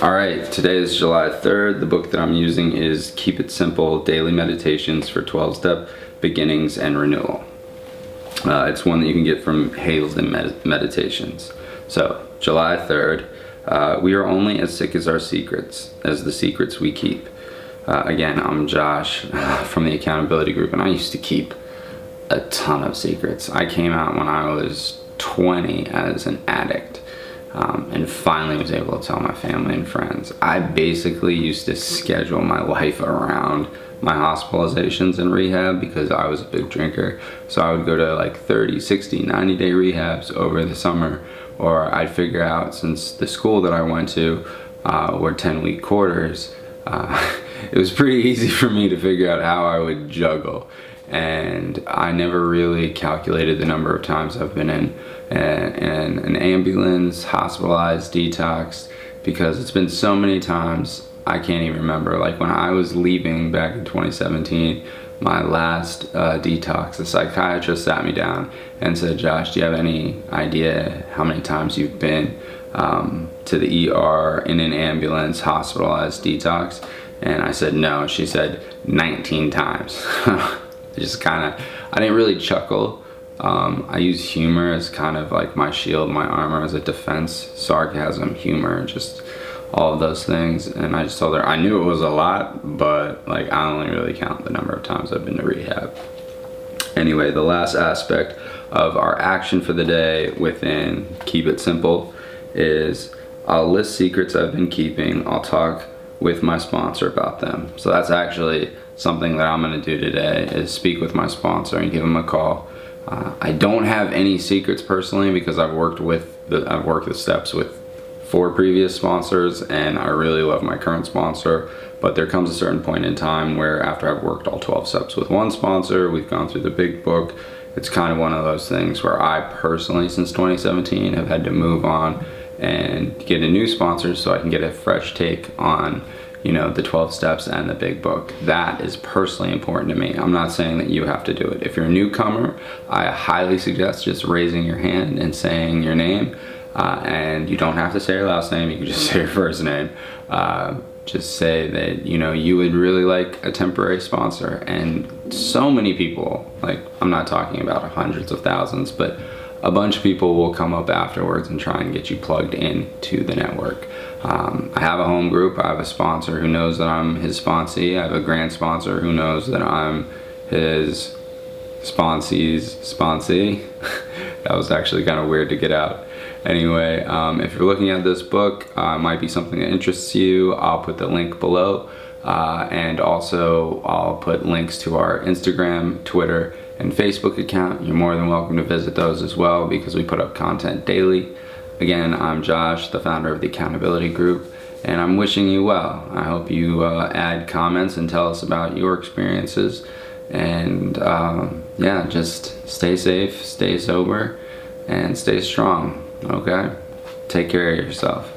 Alright, today is July 3rd. The book that I'm using is Keep It Simple, Daily Meditations for 12-Step Beginnings and Renewal. It's one that you can get from Hazelden Meditations. So, July 3rd, we are only as sick as our secrets, as the secrets we keep. Again, I'm Josh from the Accountability Group, and I used to keep a ton of secrets. I came out when I was 20 as an addict. And finally was able to tell my family and friends. I basically used to schedule my life around my hospitalizations and rehab because I was a big drinker. So I would go to like 30, 60, 90-day rehabs over the summer, or I'd figure out, since the school that I went to were 10-week quarters, it was pretty easy for me to figure out how I would juggle. And I never really calculated the number of times I've been in an ambulance, hospitalized, detoxed, because it's been so many times I can't even remember. Like when I was leaving back in 2017, my last detox, the psychiatrist sat me down and said, "Josh, do you have any idea how many times you've been to the ER, in an ambulance, hospitalized, detox?" And I said, "No." She said, 19 times. I didn't really chuckle. I use humor as kind of like my shield, my armor, as a defense. Sarcasm, humor, just all of those things. And I just told her I knew it was a lot, but like I only really count the number of times I've been to rehab. Anyway, the last aspect of our action for the day within Keep It Simple is I'll list secrets I've been keeping. I'll talk with my sponsor about them. So that's actually something that I'm going to do today, is speak with my sponsor and give him a call. I don't have any secrets personally because I've worked the steps with 4 previous sponsors, and I really love my current sponsor. But there comes a certain point in time where after I've worked all 12 steps with one sponsor, we've gone through the big book, it's kind of one of those things where I personally, since 2017, have had to move on and get a new sponsor so I can get a fresh take on, you know, the 12 steps and the big book. That is personally important to me. I'm not saying that you have to do it. If you're a newcomer, I highly suggest just raising your hand and saying your name. And you don't have to say your last name, you can just say your first name. Just say that, you know, you would really like a temporary sponsor. And so many people, like, I'm not talking about hundreds of thousands, but a bunch of people will come up afterwards and try and get you plugged in to the network. I have a home group. I have a sponsor who knows that I'm his sponsee. I have a grant sponsor who knows that I'm his sponsee's sponsee. That was actually kind of weird to get out. Anyway, if you're looking at this book, it might be something that interests you. I'll put the link below. And also I'll put links to our Instagram, Twitter, and Facebook account. You're more than welcome to visit those as well because we put up content daily. Again, I'm Josh, the founder of the Accountability Group, and I'm wishing you well. I hope you add comments and tell us about your experiences. And yeah, just stay safe, stay sober, and stay strong, okay? Take care of yourself.